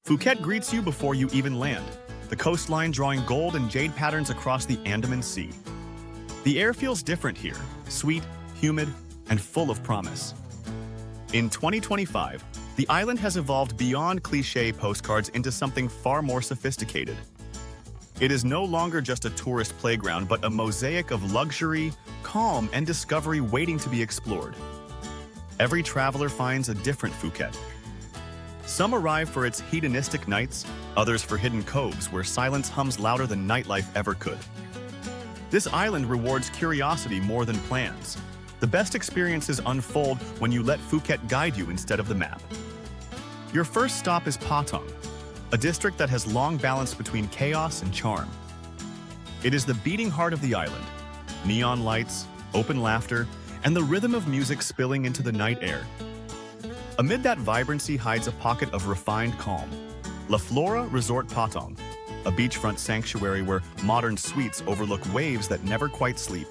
Phuket greets you before you even land, the coastline drawing gold and jade patterns across the Andaman Sea. The air feels different here, sweet, humid, and full of promise. In 2025, the island has evolved beyond cliché postcards into something far more sophisticated. It is no longer just a tourist playground, but a mosaic of luxury, calm, and discovery waiting to be explored. Every traveler finds a different Phuket. Some arrive for its hedonistic nights, others for hidden coves where silence hums louder than nightlife ever could. This island rewards curiosity more than plans. The best experiences unfold when you let Phuket guide you instead of the map. Your first stop is Patong, a district that has long balanced between chaos and charm. It is the beating heart of the island. Neon lights, open laughter, and the rhythm of music spilling into the night air. Amid that vibrancy hides a pocket of refined calm. La Flora Resort Patong, a beachfront sanctuary where modern suites overlook waves that never quite sleep.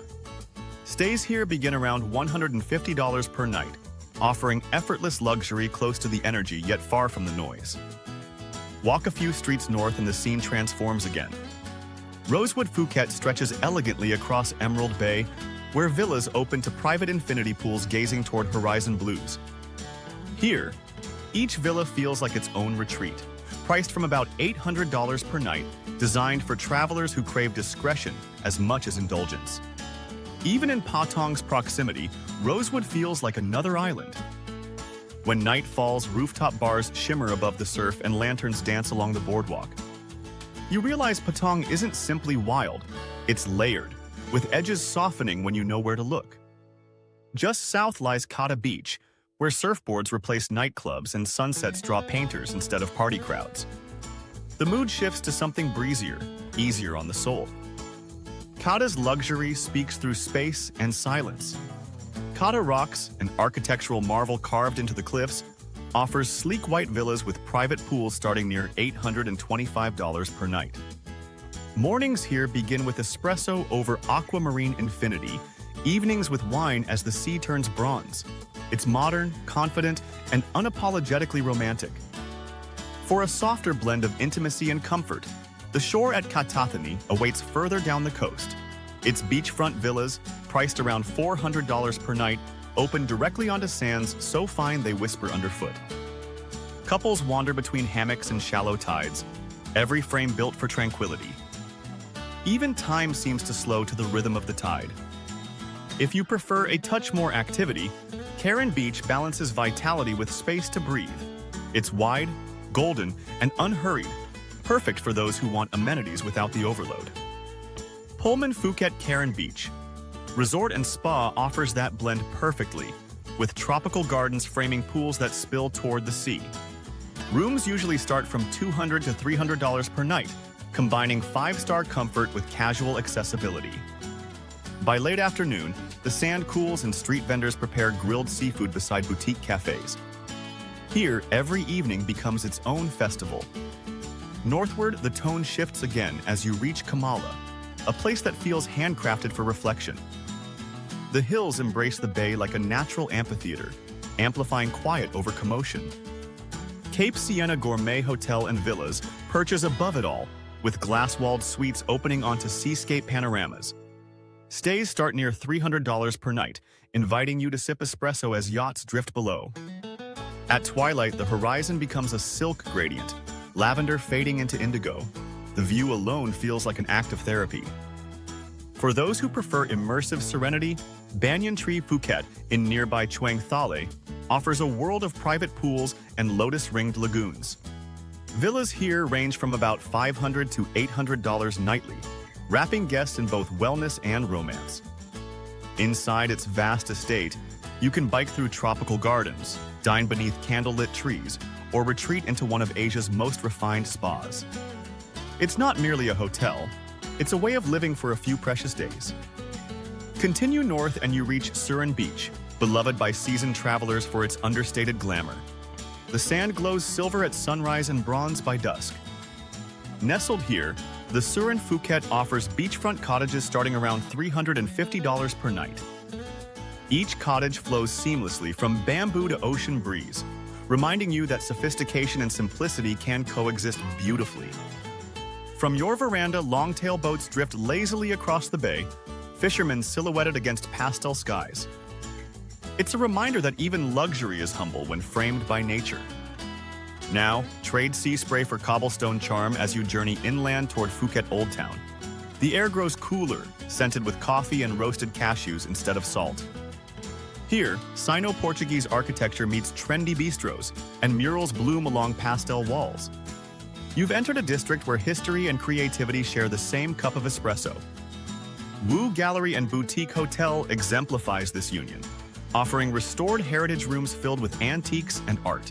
Stays here begin around $150 per night, offering effortless luxury close to the energy yet far from the noise. Walk a few streets north and the scene transforms again. Rosewood Phuket stretches elegantly across Emerald Bay, where villas open to private infinity pools gazing toward horizon blues. Here, each villa feels like its own retreat, priced from about $800 per night, designed for travelers who crave discretion as much as indulgence. Even in Patong's proximity, Rosewood feels like another island. When night falls, rooftop bars shimmer above the surf and lanterns dance along the boardwalk. You realize Patong isn't simply wild, it's layered, with edges softening when you know where to look. Just south lies Kata Beach, where surfboards replace nightclubs and sunsets draw painters instead of party crowds. The mood shifts to something breezier, easier on the soul. Kata's luxury speaks through space and silence. Kata Rocks, an architectural marvel carved into the cliffs, offers sleek white villas with private pools starting near $825 per night. Mornings here begin with espresso over aquamarine infinity, evenings with wine as the sea turns bronze. It's modern, confident, and unapologetically romantic. For a softer blend of intimacy and comfort, the shore at Katathani awaits further down the coast. Its beachfront villas, priced around $400 per night, open directly onto sands so fine they whisper underfoot. Couples wander between hammocks and shallow tides, every frame built for tranquility. Even time seems to slow to the rhythm of the tide. If you prefer a touch more activity, Karen Beach balances vitality with space to breathe. It's wide, golden, and unhurried, perfect for those who want amenities without the overload. Pullman Phuket Karen Beach Resort and Spa offers that blend perfectly, with tropical gardens framing pools that spill toward the sea. Rooms usually start from $200 to $300 per night, combining five-star comfort with casual accessibility. By late afternoon, the sand cools and street vendors prepare grilled seafood beside boutique cafes. Here, every evening becomes its own festival. Northward, the tone shifts again as you reach Kamala, a place that feels handcrafted for reflection. The hills embrace the bay like a natural amphitheater, amplifying quiet over commotion. Cape Sienna Gourmet Hotel and Villas perches above it all, with glass-walled suites opening onto seascape panoramas. Stays start near $300 per night, inviting you to sip espresso as yachts drift below. At twilight, the horizon becomes a silk gradient, lavender fading into indigo. The view alone feels like an act of therapy. For those who prefer immersive serenity, Banyan Tree Phuket in nearby Chuang Thale offers a world of private pools and lotus-ringed lagoons. Villas here range from about $500 to $800 nightly, wrapping guests in both wellness and romance. Inside its vast estate, you can bike through tropical gardens, dine beneath candlelit trees, or retreat into one of Asia's most refined spas. It's not merely a hotel, it's a way of living for a few precious days. Continue north and you reach Surin Beach, beloved by seasoned travelers for its understated glamour. The sand glows silver at sunrise and bronze by dusk. Nestled here, the Surin Phuket offers beachfront cottages starting around $350 per night. Each cottage flows seamlessly from bamboo to ocean breeze, reminding you that sophistication and simplicity can coexist beautifully. From your veranda, longtail boats drift lazily across the bay, fishermen silhouetted against pastel skies. It's a reminder that even luxury is humble when framed by nature. Now, trade sea spray for cobblestone charm as you journey inland toward Phuket Old Town. The air grows cooler, scented with coffee and roasted cashews instead of salt. Here, Sino-Portuguese architecture meets trendy bistros, and murals bloom along pastel walls. You've entered a district where history and creativity share the same cup of espresso. Wu Gallery and Boutique Hotel exemplifies this union, offering restored heritage rooms filled with antiques and art.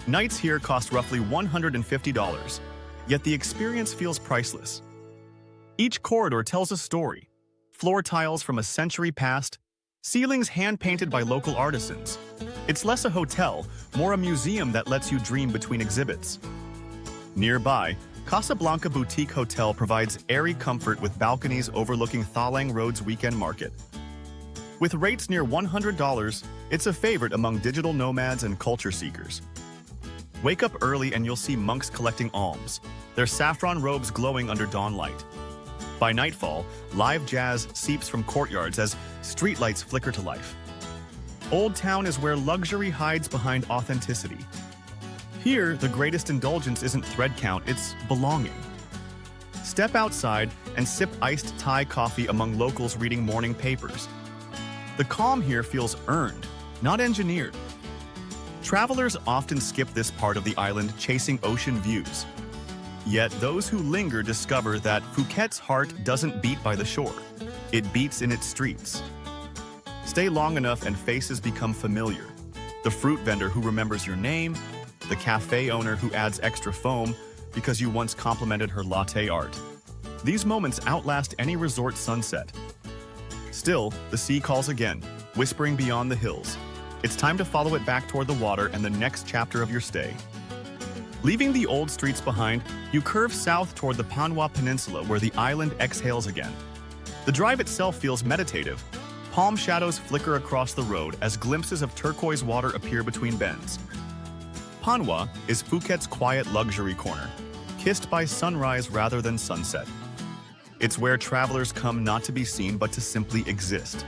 Nights here cost roughly $150, yet the experience feels priceless. Each corridor tells a story. Floor tiles from a century past, ceilings hand-painted by local artisans. It's less a hotel, more a museum that lets you dream between exhibits. Nearby, Casablanca Boutique Hotel provides airy comfort with balconies overlooking Thalang Road's weekend market. With rates near $100, it's a favorite among digital nomads and culture seekers. Wake up early and you'll see monks collecting alms, their saffron robes glowing under dawn light. By nightfall, live jazz seeps from courtyards as streetlights flicker to life. Old Town is where luxury hides behind authenticity. Here, the greatest indulgence isn't thread count, it's belonging. Step outside and sip iced Thai coffee among locals reading morning papers. The calm here feels earned, not engineered. Travelers often skip this part of the island chasing ocean views. Yet those who linger discover that Phuket's heart doesn't beat by the shore. It beats in its streets. Stay long enough and faces become familiar. The fruit vendor who remembers your name, the cafe owner who adds extra foam because you once complimented her latte art. These moments outlast any resort sunset. Still, the sea calls again, whispering beyond the hills. It's time to follow it back toward the water and the next chapter of your stay. Leaving the old streets behind, you curve south toward the Panwa Peninsula where the island exhales again. The drive itself feels meditative. Palm shadows flicker across the road as glimpses of turquoise water appear between bends. Panwa is Phuket's quiet luxury corner, kissed by sunrise rather than sunset. It's where travelers come not to be seen but to simply exist.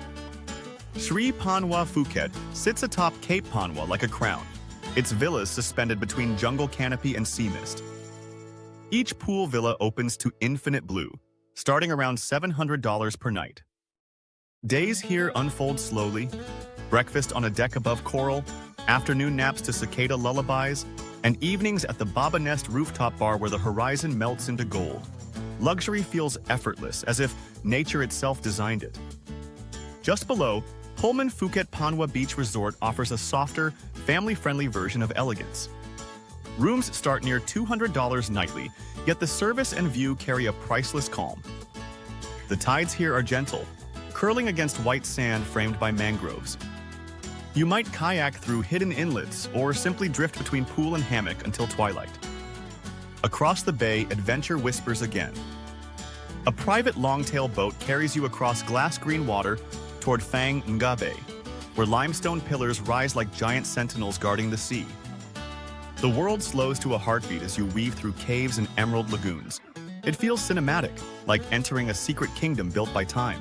Sri Panwa Phuket sits atop Cape Panwa like a crown, its villas suspended between jungle canopy and sea mist. Each pool villa opens to infinite blue, starting around $700 per night. Days here unfold slowly, breakfast on a deck above coral, afternoon naps to cicada lullabies, and evenings at the Baba Nest rooftop bar where the horizon melts into gold. Luxury feels effortless, as if nature itself designed it. Just below, Pullman Phuket Panwa Beach Resort offers a softer, family-friendly version of elegance. Rooms start near $200 nightly, yet the service and view carry a priceless calm. The tides here are gentle, curling against white sand framed by mangroves. You might kayak through hidden inlets or simply drift between pool and hammock until twilight. Across the bay, adventure whispers again. A private longtail boat carries you across glass-green water toward Phang Nga Bay, where limestone pillars rise like giant sentinels guarding the sea. The world slows to a heartbeat as you weave through caves and emerald lagoons. It feels cinematic, like entering a secret kingdom built by time.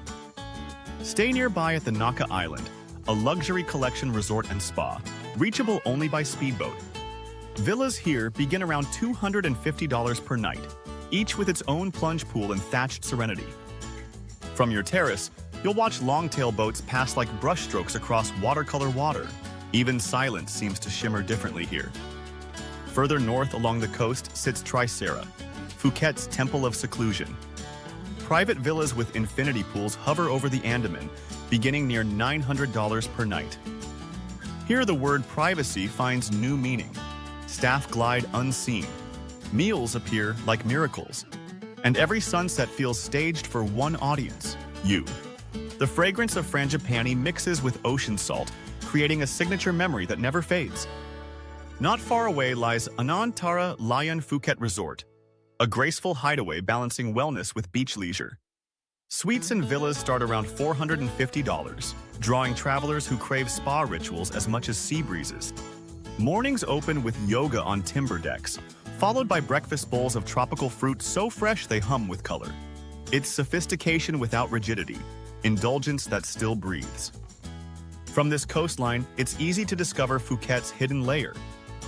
Stay nearby at the Naka Island, a luxury collection resort and spa, reachable only by speedboat. Villas here begin around $250 per night, each with its own plunge pool and thatched serenity. From your terrace, you'll watch longtail boats pass like brushstrokes across watercolor water. Even silence seems to shimmer differently here. Further north along the coast sits Trisera, Phuket's temple of seclusion. Private villas with infinity pools hover over the Andaman, beginning near $900 per night. Here the word privacy finds new meaning. Staff glide unseen. Meals appear like miracles. And every sunset feels staged for one audience, you. The fragrance of frangipani mixes with ocean salt, creating a signature memory that never fades. Not far away lies Anantara Lion Phuket Resort, a graceful hideaway balancing wellness with beach leisure. Suites and villas start around $450, drawing travelers who crave spa rituals as much as sea breezes. Mornings open with yoga on timber decks, followed by breakfast bowls of tropical fruit so fresh they hum with color. It's sophistication without rigidity, indulgence that still breathes. From this coastline, it's easy to discover Phuket's hidden layer.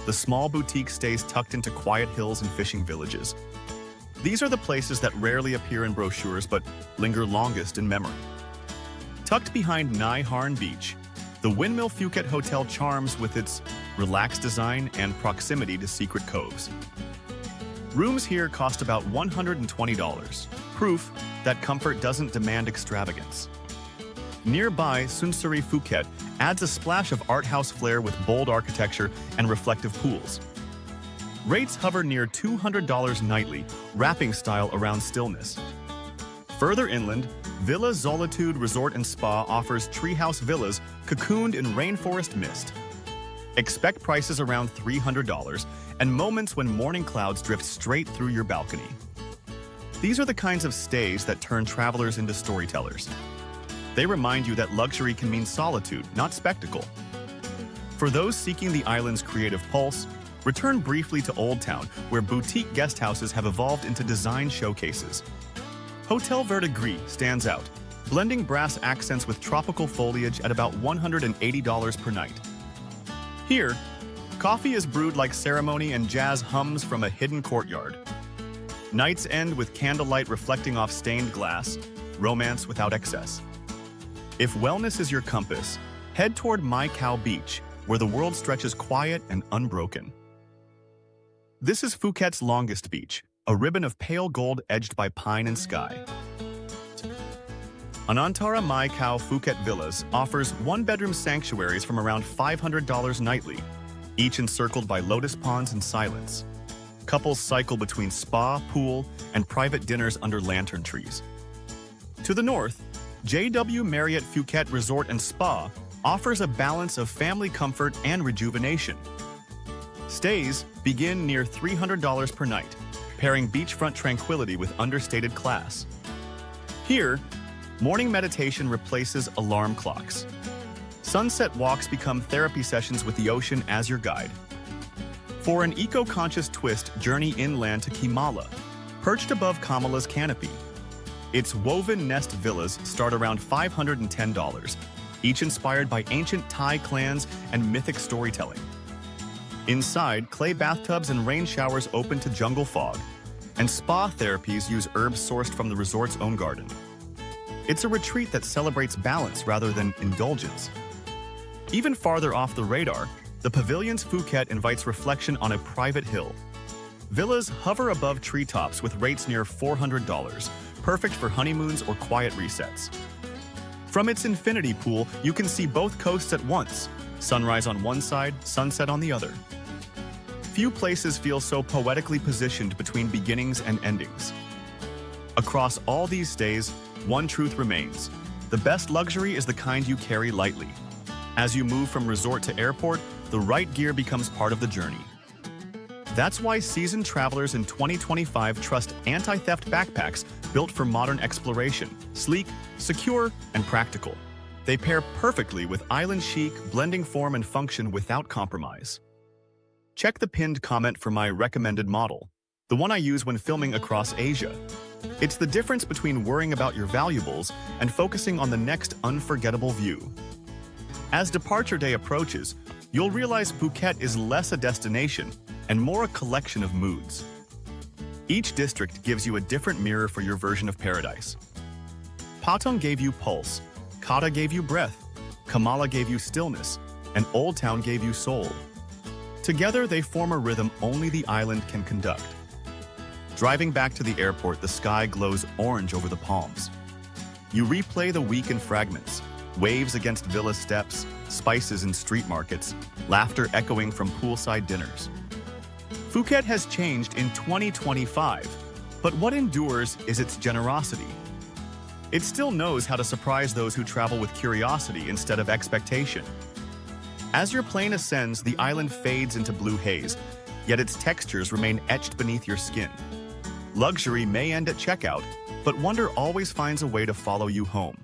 The small boutique stays tucked into quiet hills and fishing villages. These are the places that rarely appear in brochures but linger longest in memory. Tucked behind Nai Harn Beach, the Windmill Phuket Hotel charms with its relaxed design and proximity to secret coves. Rooms here cost about $120, proof that comfort doesn't demand extravagance. Nearby, Sunsari Phuket adds a splash of art house flair with bold architecture and reflective pools. Rates hover near $200 nightly, wrapping style around stillness. Further inland, Villa Zolitude Resort and Spa offers treehouse villas cocooned in rainforest mist. Expect prices around $300 and moments when morning clouds drift straight through your balcony. These are the kinds of stays that turn travelers into storytellers. They remind you that luxury can mean solitude, not spectacle. For those seeking the island's creative pulse, return briefly to Old Town, where boutique guest houses have evolved into design showcases. Hotel Verdigris stands out, blending brass accents with tropical foliage at about $180 per night. Here, coffee is brewed like ceremony and jazz hums from a hidden courtyard. Nights end with candlelight reflecting off stained glass, romance without excess. If wellness is your compass, head toward Mai Khao Beach, where the world stretches quiet and unbroken. This is Phuket's longest beach, a ribbon of pale gold edged by pine and sky. Anantara Mai Khao Phuket Villas offers one-bedroom sanctuaries from around $500 nightly, each encircled by lotus ponds and silence. Couples cycle between spa, pool, and private dinners under lantern trees. To the north, JW Marriott Phuket Resort and Spa offers a balance of family comfort and rejuvenation. Stays begin near $300 per night, pairing beachfront tranquility with understated class. Here, morning meditation replaces alarm clocks. Sunset walks become therapy sessions with the ocean as your guide. For an eco-conscious twist, journey inland to Kimala, perched above Kamala's canopy. Its woven nest villas start around $510, each inspired by ancient Thai clans and mythic storytelling. Inside, clay bathtubs and rain showers open to jungle fog, and spa therapies use herbs sourced from the resort's own garden. It's a retreat that celebrates balance rather than indulgence. Even farther off the radar, the Pavilion's Phuket invites reflection on a private hill. Villas hover above treetops with rates near $400, perfect for honeymoons or quiet resets. From its infinity pool, you can see both coasts at once, sunrise on one side, sunset on the other. Few places feel so poetically positioned between beginnings and endings. Across all these stays, one truth remains: the best luxury is the kind you carry lightly. As you move from resort to airport, the right gear becomes part of the journey. That's why seasoned travelers in 2025 trust anti-theft backpacks built for modern exploration, sleek, secure, and practical. They pair perfectly with island chic, blending form and function without compromise. Check the pinned comment for my recommended model, the one I use when filming across Asia. It's the difference between worrying about your valuables and focusing on the next unforgettable view. As departure day approaches, you'll realize Phuket is less a destination and more a collection of moods. Each district gives you a different mirror for your version of paradise. Patong gave you pulse, Kata gave you breath, Kamala gave you stillness, and Old Town gave you soul. Together, they form a rhythm only the island can conduct. Driving back to the airport, the sky glows orange over the palms. You replay the week in fragments, waves against villa steps, spices in street markets, laughter echoing from poolside dinners. Phuket has changed in 2025, but what endures is its generosity. It still knows how to surprise those who travel with curiosity instead of expectation. As your plane ascends, the island fades into blue haze, yet its textures remain etched beneath your skin. Luxury may end at checkout, but wonder always finds a way to follow you home.